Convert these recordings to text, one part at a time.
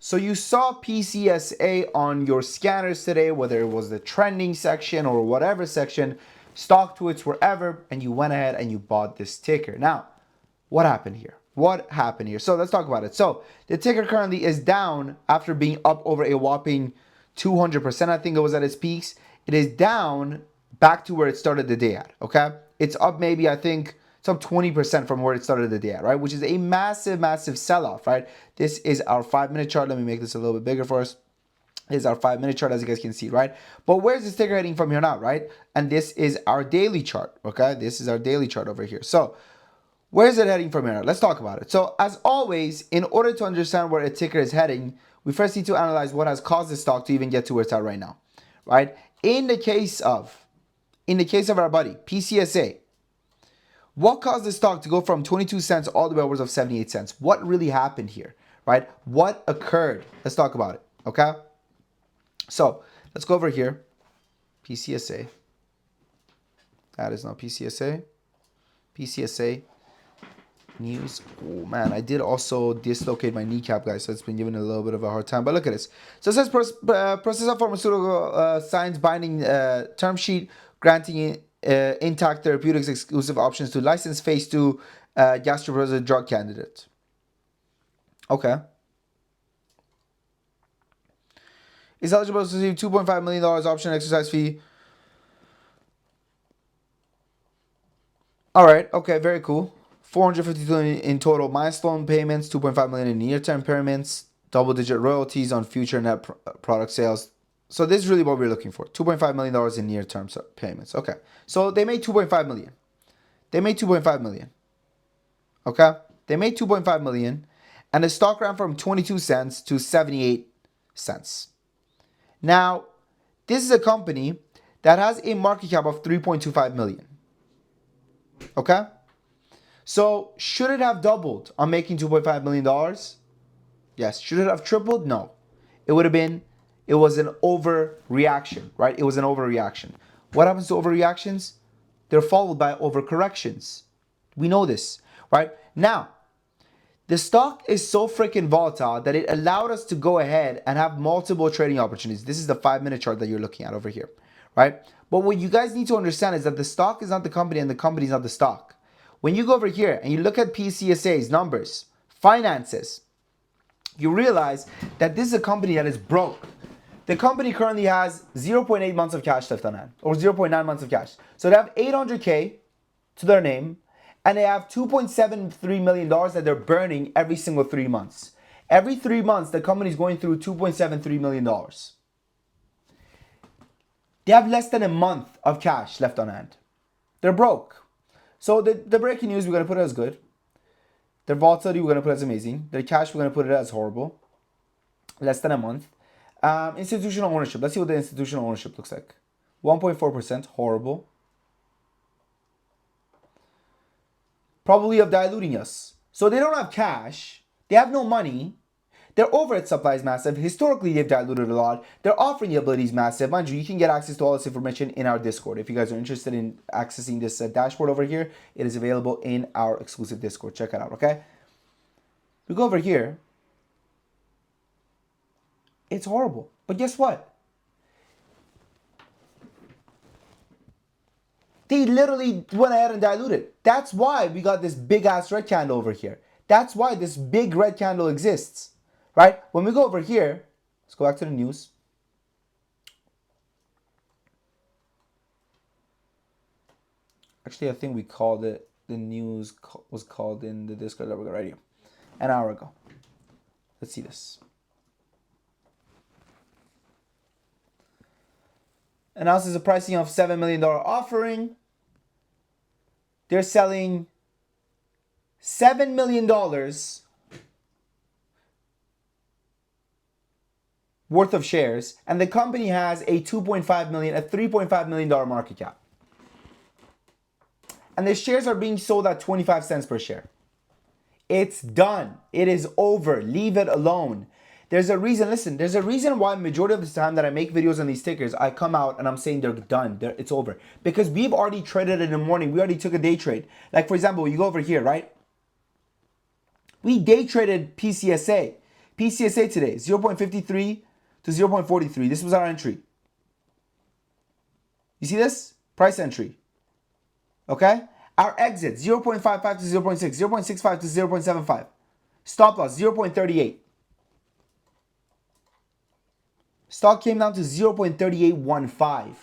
So you saw PCSA on your scanners today, whether it was the trending section or whatever section, stock tweets, wherever, and you went ahead and you bought this ticker. Now, what happened here? What happened here? So let's talk about it. So the ticker currently is down after being up over a whopping 200%. I think it was at its peaks. It is down back to where it started the day at, okay? It's up maybe, I think, it's up 20% from where it started the day at, right? Which is a massive, massive sell-off, right? This is our 5-minute chart. Let me make this a little bit bigger for us. This is our 5-minute chart, as you guys can see, right? But where's this ticker heading from here now, right? And this is our daily chart, okay? This is our daily chart over here. So where's it heading from here? Let's talk about it. So as always, in order to understand where a ticker is heading, we first need to analyze what has caused the stock to even get to where it's at right now, right? In the case of our buddy, PCSA, what caused the stock to go from 22 cents all the way upwards of 78 cents? What really happened here, right? What occurred? Let's talk about it, okay? So let's go over here. PCSA. That is not PCSA. PCSA news. Oh man, I did also dislocate my kneecap, guys, so it's been giving it a little bit of a hard time. But look at this. So it says process of pharmaceutical science binding term sheet granting intact therapeutics exclusive options to licensed phase 2 gastropressive drug candidate. Okay. Is eligible to receive $2.5 million option exercise fee. All right. Okay. Very cool. 452 in total milestone payments, 2.5 million in near-term payments, double-digit royalties on future net product sales. So this is really what we're looking for. $2.5 million in near-term payments. Okay. So they made 2.5 million. They made 2.5 million. Okay. They made 2.5 million, and the stock ran from 22 cents to 78 cents. Now, this is a company that has a market cap of 3.25 million. Okay? So, should it have doubled on making $2.5 million? Yes. Should it have tripled? No. It was an overreaction, right? It was an overreaction. What happens to overreactions? They're followed by overcorrections. We know this, right? Now, the stock is so freaking volatile that it allowed us to go ahead and have multiple trading opportunities. This is the 5-minute chart that you're looking at over here, right? But what you guys need to understand is that the stock is not the company and the company is not the stock. When you go over here and you look at PCSA's numbers, finances, you realize that this is a company that is broke. The company currently has 0.8 months of cash left on hand, or 0.9 months of cash. So they have $800K to their name, and they have $2.73 million that they're burning every single 3 months. Every 3 months, the company is going through $2.73 million. They have less than a month of cash left on hand. They're broke. So the breaking news, we're going to put it as good. Their volatility, we're going to put it as amazing. Their cash, we're going to put it as horrible. Less than a month. Institutional ownership. Let's see what the institutional ownership looks like. 1.4%, horrible. Probably of diluting us. So they don't have cash. They have no money. Their overhead supply is massive. Historically, they've diluted a lot. Their offering ability is massive. Mind you, you can get access to all this information in our Discord. If you guys are interested in accessing this dashboard over here, it is available in our exclusive Discord. Check it out, okay? We go over here. It's horrible. But guess what? They literally went ahead and diluted. That's why we got this big ass red candle over here. That's why this big red candle exists. Right? When we go over here, let's go back to the news. Actually, I think we called it, the news was called in the Discord that we got right here an hour ago. Let's see this. Announces a pricing of $7 million offering. They're selling $7 million worth of shares, and the company has a $3.5 million market cap. And the shares are being sold at 25 cents per share. It's done. It is over. Leave it alone. There's a reason, listen, there's a reason why majority of the time that I make videos on these tickers, I come out and I'm saying they're done, it's over. Because we've already traded in the morning. We already took a day trade. Like for example, you go over here, right? We day traded PCSA. PCSA today, 0.53 to 0.43. This was our entry. You see this? Price entry. Okay? Our exit, 0.55 to 0.6, 0.65 to 0.75. Stop loss, 0.38. Stock came down to 0.3815.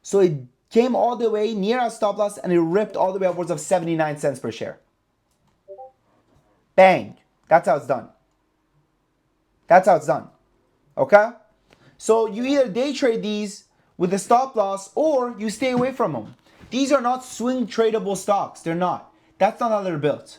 So it came all the way near our stop loss and it ripped all the way upwards of 79 cents per share. Bang. That's how it's done. That's how it's done. Okay? So you either day trade these with a stop loss or you stay away from them. These are not swing tradable stocks. They're not. That's not how they're built.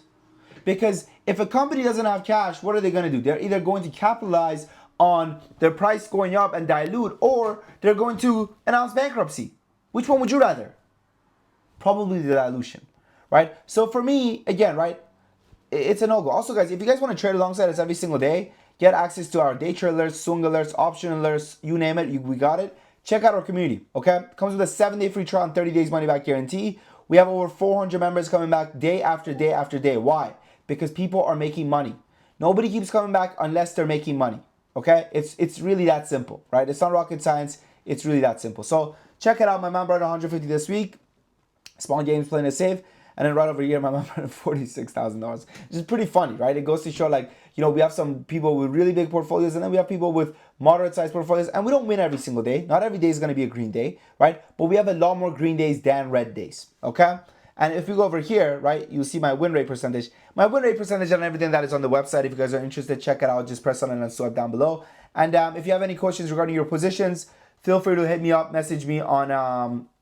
Because if a company doesn't have cash, what are they going to do? They're either going to capitalize on their price going up and dilute, or they're going to announce bankruptcy. Which one would you rather? Probably the dilution, right? So for me, again, right, it's a no-go. Also, guys, if you guys want to trade alongside us every single day, get access to our day trade alerts, swing alerts, option alerts, you name it, we got it. Check out our community, okay? Comes with a 7-day free trial and 30 days money-back guarantee. We have over 400 members coming back day after day after day. Why? Because people are making money. Nobody keeps coming back unless they're making money, okay? It's really that simple, right? It's not rocket science. It's really that simple. So check it out. My man brought 150 this week. Small games, playing it safe. And then right over here, my man brought $46,000. Which is pretty funny, right? It goes to show, like, you know, we have some people with really big portfolios and then we have people with moderate sized portfolios, and we don't win every single day. Not every day is going to be a green day, right? But we have a lot more green days than red days, okay? And if we go over here, right, you'll see my win rate percentage. My win rate percentage and everything that is on the website. If you guys are interested, check it out. Just press on it and swipe down below. And if you have any questions regarding your positions, feel free to hit me up, message me on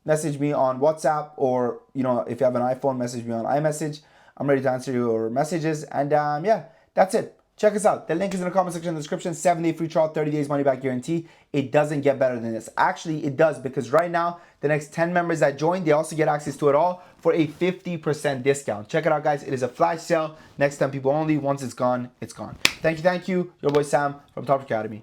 WhatsApp, or, you know, if you have an iPhone, message me on iMessage. I'm ready to answer your messages. And yeah, that's it. Check us out. The link is in the comment section in the description. 7-day free trial, 30 days money back guarantee. It doesn't get better than this. Actually, it does, because right now, the next 10 members that join, they also get access to it all for a 50% discount. Check it out, guys. It is a flash sale. Next 10 people only. Once it's gone, it's gone. Thank you. Your boy Sam from Top Academy.